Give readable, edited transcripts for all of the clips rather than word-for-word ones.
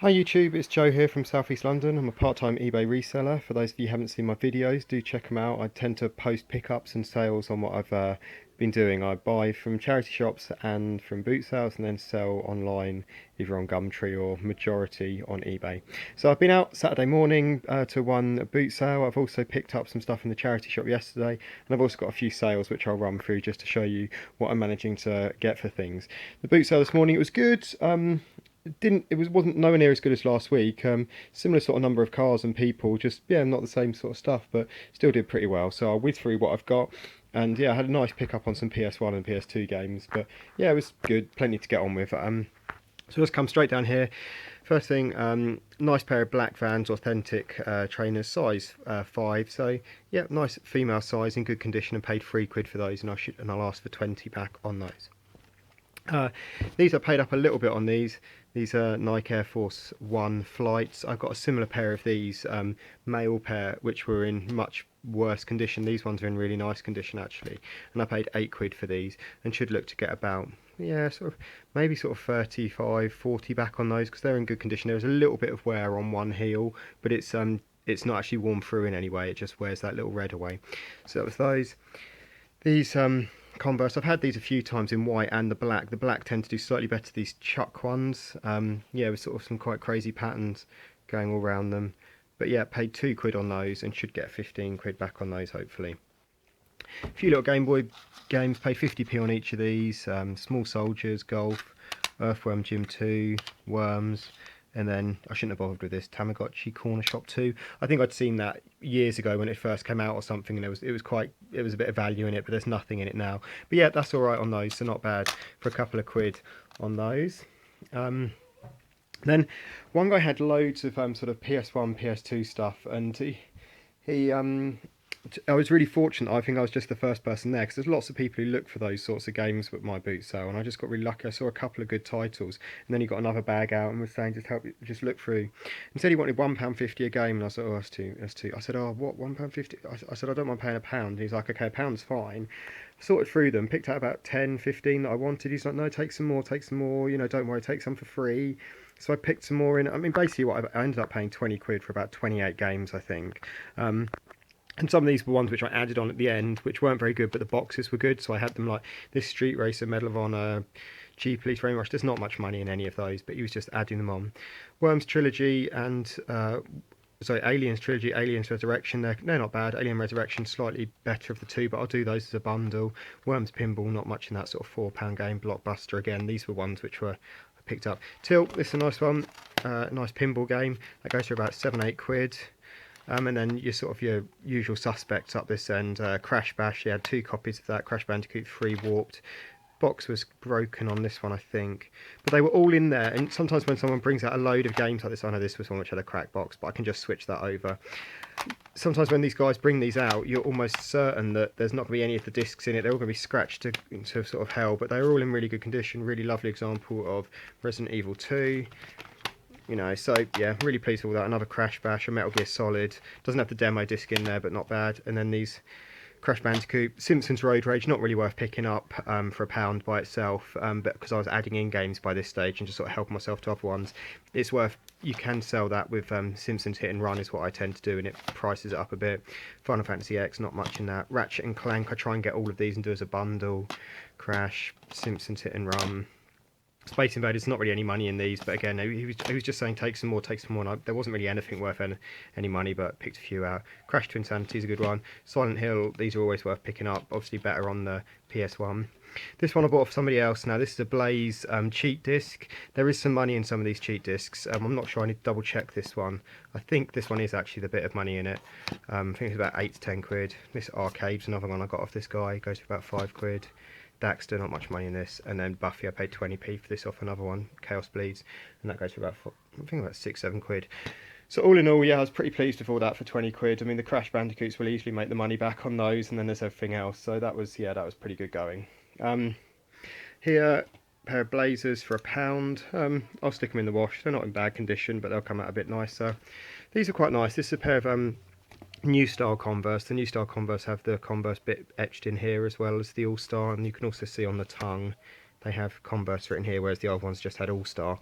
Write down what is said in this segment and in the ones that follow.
Hi YouTube, it's Joe here from South East London. I'm a part-time eBay reseller. For those of you who haven't seen my videos, do check them out. I tend to post pickups and sales on what I've been doing. I buy from charity shops and from boot sales and then sell online either on Gumtree or majority on eBay. So I've been out Saturday morning to one boot sale. I've also picked up some stuff in the charity shop yesterday, and I've also got a few sales which I'll run through just to show you what I'm managing to get for things. The boot sale this morning, it was good. Wasn't nowhere near as good as last week. Similar sort of number of cars and people, just not the same sort of stuff, but still did pretty well. So I'll whiz through what I've got, and I had a nice pick up on some PS1 and PS2 games, but it was good, plenty to get on with. So let's come straight down here. First thing, nice pair of black Vans, authentic trainers, size 5. So nice female size in good condition, and paid £3 for those, and I'll ask for 20 back on those. These I paid up a little bit on these. These are Nike Air Force 1 flights. I've got a similar pair of these, male pair, which were in much worse condition. These ones are in really nice condition actually, and I paid £8 for these, and should look to get about maybe 35, 40 back on those, because they're in good condition. There's a little bit of wear on one heel, but it's not actually worn through in any way. It just wears that little red away. So that was those. These Converse, I've had these a few times in white and the black. The black tend to do slightly better, these Chuck ones. With sort of some quite crazy patterns going all around them. But paid £2 on those and should get £15 back on those hopefully. A few little Gameboy games, paid 50p on each of these. Small Soldiers, Golf, Earthworm Jim 2, Worms. And then, I shouldn't have bothered with this, Tamagotchi Corner Shop 2. I think I'd seen that years ago when it first came out or something, and it was a bit of value in it, but there's nothing in it now. But that's alright on those, so not bad for a couple of quid on those. Then, one guy had loads of sort of PS1, PS2 stuff, and he I was really fortunate. I think I was just the first person there, because there's lots of people who look for those sorts of games with my boot sale, and I just got really lucky. I saw a couple of good titles, and then he got another bag out and was saying just look through. And said he wanted £1.50 a game, and I said, oh, that's too. I said, oh, what, £1.50? I said, I don't mind paying £1. And he's like, okay, £1's fine. Sorted through them, picked out about 10, 15 that I wanted. He's like, no, take some more, don't worry, take some for free. So I picked some more in. I mean, basically I ended up paying £20 for about 28 games, I think. And some of these were ones which I added on at the end, which weren't very good, but the boxes were good. So I had them like this Street Racer, Medal of Honor, G Police Rain Rush. There's not much money in any of those, but he was just adding them on. Worms Trilogy and Aliens Trilogy, Aliens Resurrection. They're not bad. Alien Resurrection slightly better of the two, but I'll do those as a bundle. Worms Pinball, not much in that sort of £4 game. Blockbuster again. These were ones which were picked up. Tilt. This is a nice one. Nice pinball game. That goes for about £7-8. And then your usual suspects up this end. Crash Bash, he had 2 copies of that. Crash Bandicoot 3 Warped. Box was broken on this one, I think. But they were all in there. And sometimes when someone brings out a load of games like this, I know this was one which had a crack box, but I can just switch that over. Sometimes when these guys bring these out, you're almost certain that there's not going to be any of the discs in it. They're all going to be scratched into sort of hell, but they're all in really good condition. Really lovely example of Resident Evil 2. So really pleased with all that. Another Crash Bash, a Metal Gear Solid. Doesn't have the demo disc in there, but not bad. And then these Crash Bandicoot, Simpsons Road Rage, not really worth picking up for £1 by itself, but because I was adding in games by this stage and just sort of helping myself to other ones, it's worth. You can sell that with Simpsons Hit and Run is what I tend to do, and it prices it up a bit. Final Fantasy X, not much in that. Ratchet and Clank, I try and get all of these and do as a bundle. Crash, Simpsons Hit and Run. Space Invaders, not really any money in these, but again, he was just saying take some more, and there wasn't really anything worth any money, but picked a few out. Crash to Insanity is a good one. Silent Hill, these are always worth picking up, obviously better on the PS1. This one I bought off somebody else. Now this is a Blaze cheat disc. There is some money in some of these cheat discs. I'm not sure, I need to double check this one. I think this one is actually the bit of money in it. I think it's about 8 to 10 quid. This Arcade's another one I got off this guy, goes for about 5 quid. Daxter, not much money in this, and then Buffy, I paid 20p for this off another one, Chaos Bleeds, and that goes for about, I think about 6-7 quid. So all in all, I was pretty pleased with all that for 20 quid. I mean, the Crash Bandicoots will easily make the money back on those, and then there's everything else, so that was pretty good going. Here, a pair of Blazers for £1. I'll stick them in the wash. They're not in bad condition, but they'll come out a bit nicer. These are quite nice. This is a pair of New Style Converse. The New Style Converse have the Converse bit etched in here as well as the All Star, and you can also see on the tongue they have Converse written here, whereas the old ones just had All Star.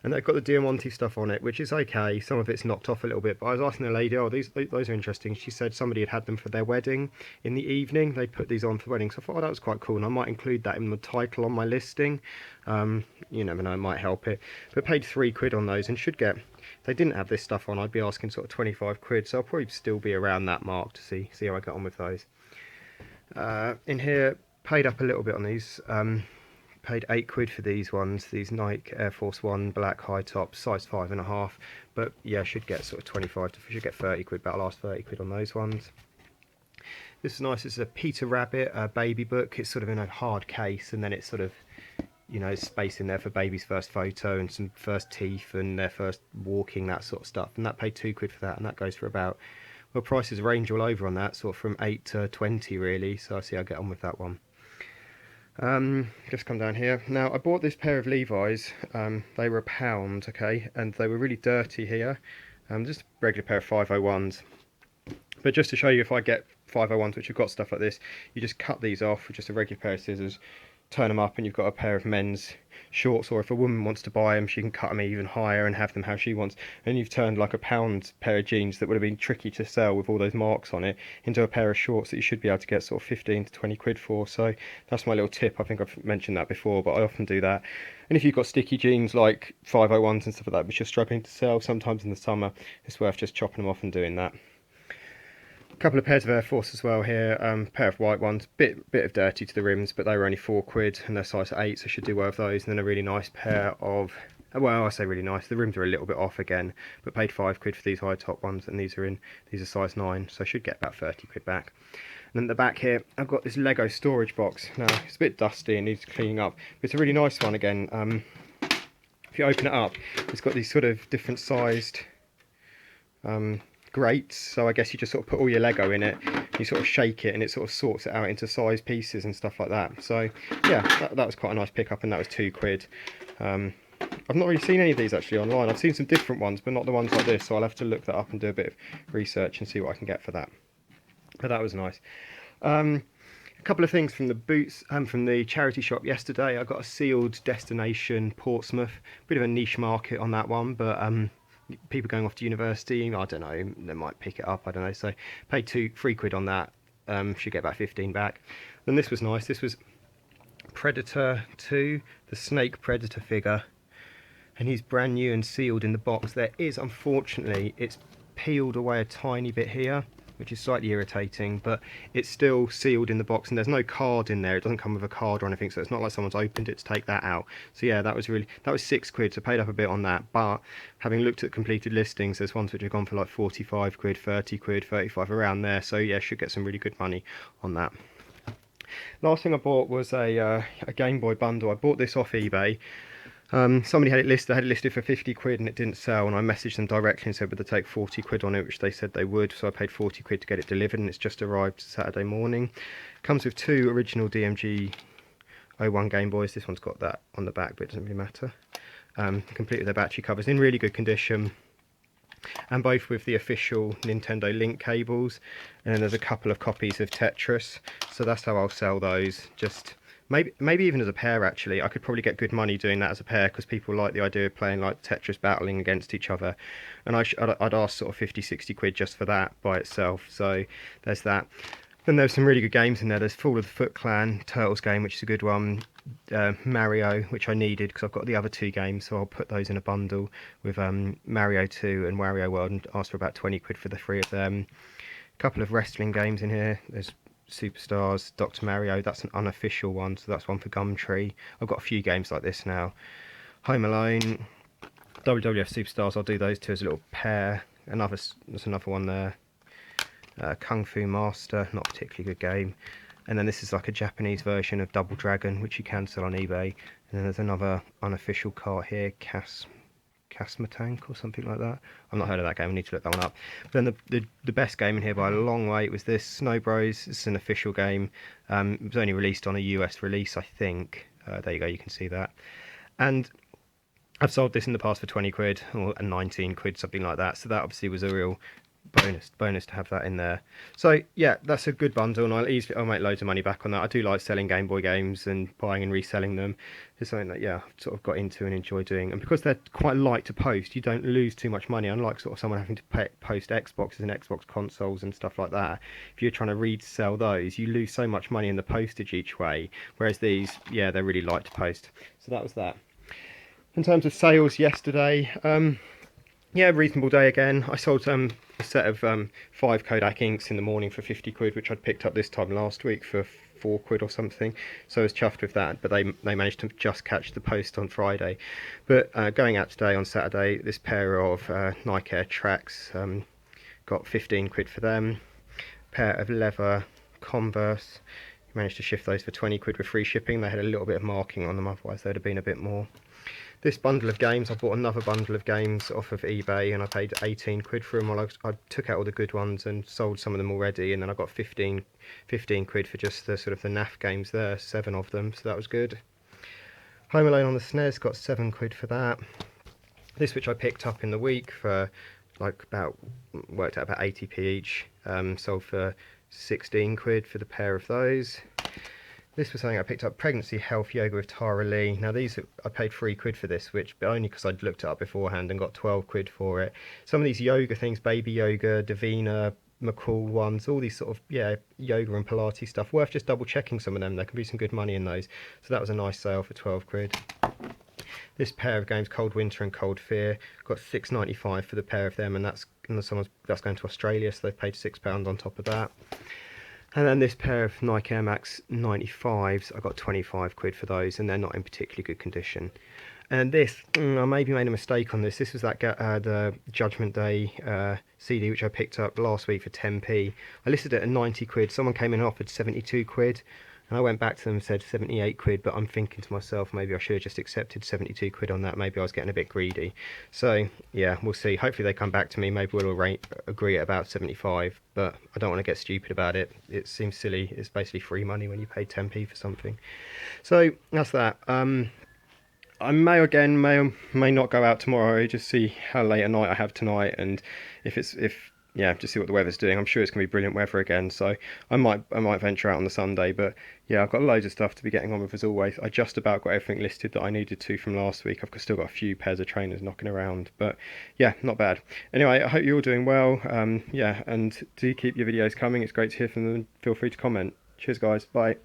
And they've got the Diamante stuff on it, which is okay. Some of it's knocked off a little bit, but I was asking the lady, oh, those are interesting. She said somebody had them for their wedding in the evening. They put these on for weddings. So I thought, oh, that was quite cool, and I might include that in the title on my listing. You never know, it might help it. But paid £3 on those, and should get, if they didn't have this stuff on, I'd be asking sort of 25 quid, so I'll probably still be around that mark to see how I get on with those. In here, paid up a little bit on these. Paid £8 for these ones, these Nike Air Force 1 black high tops, size 5.5. But yeah, should get sort of 25 to should get £30, but I'll last £30 on those ones. This is nice. It's a Peter Rabbit baby book. It's sort of in a hard case, and then it's sort of, you know, space in there for baby's first photo and some first teeth and their first walking, that sort of stuff. And that paid £2 for that, and that goes for about, well, prices range all over on that, sort of from 8 to 20 really. So I see how I get on with that one. Just come down here. Now I bought this pair of Levi's. They were £1, okay, and they were really dirty here. Just a regular pair of 501s. But just to show you, if I get 501s which have got stuff like this, you just cut these off with just a regular pair of scissors, turn them up, and you've got a pair of men's shorts. Or if a woman wants to buy them, she can cut them even higher and have them how she wants, and you've turned like £1 pair of jeans that would have been tricky to sell with all those marks on it into a pair of shorts that you should be able to get sort of 15 to 20 quid for. So that's my little tip. I think I've mentioned that before, but I often do that. And if you've got sticky jeans like 501s and stuff like that which you're struggling to sell, sometimes in the summer it's worth just chopping them off and doing that. A couple of pairs of Air Force as well here, pair of white ones, bit of dirty to the rims, but they were only £4 and they're size 8, so should do well with those. And then a really nice pair of, well, I say really nice, the rims are a little bit off again, but paid £5 for these high top ones, and these are size 9, so I should get about £30 back. And then at the back here, I've got this Lego storage box. Now it's a bit dusty and needs cleaning up, but it's a really nice one again. If you open it up, it's got these sort of different sized grates, so I guess you just sort of put all your Lego in it, you sort of shake it, and it sort of sorts it out into size pieces and stuff like that. So yeah, that was quite a nice pickup, and that was £2. I've not really seen any of these actually online. I've seen some different ones, but not the ones like this, so I'll have to look that up and do a bit of research and see what I can get for that. But that was nice. A couple of things from the boots and from the charity shop yesterday. I got a sealed destination Portsmouth, bit of a niche market on that one, but people going off to university, I don't know, they might pick it up, I don't know. So paid £3 on that, should get about 15 back. Then this was nice. This was Predator 2, the Snake Predator figure, and he's brand new and sealed in the box. There is, unfortunately, it's peeled away a tiny bit here, which is slightly irritating, but it's still sealed in the box, and there's no card in there. It doesn't come with a card or anything, so it's not like someone's opened it to take that out. So yeah, that was £6, so paid up a bit on that. But having looked at completed listings, there's ones which have gone for like 45 quid, 30 quid, 35, around there. So yeah, should get some really good money on that. Last thing I bought was a Game Boy bundle. I bought this off eBay. Somebody had it listed. I had it listed for 50 quid and it didn't sell, and I messaged them directly and said would they take 40 quid on it, which they said they would. So I paid 40 quid to get it delivered, and it's just arrived Saturday morning. Comes with 2 original DMG 01 Game Boys. This one's got that on the back, but it doesn't really matter. Complete with their battery covers, in really good condition, and both with the official Nintendo Link cables. And then there's a couple of copies of Tetris, so that's how I'll sell those. Just maybe even as a pair. Actually, I could probably get good money doing that as a pair, because people like the idea of playing like Tetris, battling against each other, and I'd ask sort of 50-60 quid just for that by itself. So there's that. Then there's some really good games in there. There's Fall of the Foot Clan, Turtles game, which is a good one. Mario, which I needed because I've got the other 2 games, so I'll put those in a bundle with Mario 2 and Wario World, and ask for about 20 quid for the 3 of them. A couple of wrestling games in here. There's Superstars, Dr. Mario, that's an unofficial one, so that's one for Gumtree. I've got a few games like this now. Home Alone, WWF Superstars, I'll do those 2 as a little pair. There's another one there. Kung Fu Master, not a particularly good game. And then this is like a Japanese version of Double Dragon, which you can sell on eBay. And then there's another unofficial cart here, Casma Tank or something like that. I've not heard of that game, I need to look that one up. But then the best game in here by a long way was this, Snow Bros. It's an official game. It was only released on a US release, I think. There you go, you can see that. And I've sold this in the past for 20 quid or 19 quid, something like that. So that obviously was a real bonus to have that in there. So yeah, that's a good bundle, and I'll make loads of money back on that. I do like selling Game Boy games and buying and reselling them. It's something that, yeah, I've sort of got into and enjoy doing, and because they're quite light to post, you don't lose too much money, unlike sort of someone having to post Xboxes and Xbox consoles and stuff like that. If you're trying to resell those, you lose so much money in the postage each way, whereas these, yeah, they're really light to post. So that was that. In terms of sales yesterday, yeah, reasonable day again. I sold a set of 5 Kodak inks in the morning for 50 quid, which I'd picked up this time last week for 4 quid or something. So I was chuffed with that, but they managed to just catch the post on Friday. But going out today on Saturday, this pair of Nike Air Tracks, got 15 quid for them. Pair of leather Converse, managed to shift those for 20 quid with free shipping. They had a little bit of marking on them, otherwise they'd have been a bit more. This bundle of games, I bought another bundle of games off of eBay, and I paid 18 quid for them. While I took out all the good ones and sold some of them already, and then I got 15 quid for just the sort of the NAF games there, 7 of them, so that was good. Home Alone on the SNES, got 7 quid for that. This, which I picked up in the week for like worked out about 80p each, sold for 16 quid for the pair of those. This was something I picked up, Pregnancy Health Yoga with Tara Lee. Now these, I paid 3 quid for this, but only because I'd looked it up beforehand and got 12 quid for it. Some of these yoga things, Baby Yoga, Davina, McCall ones, all these sort of, yeah, yoga and Pilates stuff, worth just double checking some of them. There can be some good money in those. So that was a nice sale for 12 quid. This pair of games, Cold Winter and Cold Fear, got £6.95 for the pair of them, and that's going to Australia, so they've paid £6 on top of that. And then this pair of Nike Air Max 95s, I got 25 quid for those, and they're not in particularly good condition. And this, I maybe made a mistake on this. This was that the Judgment Day CD, which I picked up last week for 10p. I listed it at 90 quid. Someone came in and offered 72 quid. And I went back to them and said 78 quid, but I'm thinking to myself, maybe I should have just accepted 72 quid on that. Maybe I was getting a bit greedy. So, yeah, we'll see. Hopefully they come back to me. Maybe we'll agree at about 75, but I don't want to get stupid about it. It seems silly. It's basically free money when you pay 10p for something. So, that's that. I may or may not go out tomorrow, just see how late at night I have tonight, and yeah, just see what the weather's doing. I'm sure it's going to be brilliant weather again, so I might venture out on the Sunday. But yeah, I've got loads of stuff to be getting on with as always. I just about got everything listed that I needed to from last week. I've still got a few pairs of trainers knocking around, but yeah, not bad. Anyway, I hope you're all doing well. Yeah, and do keep your videos coming. It's great to hear from them. Feel free to comment. Cheers, guys. Bye.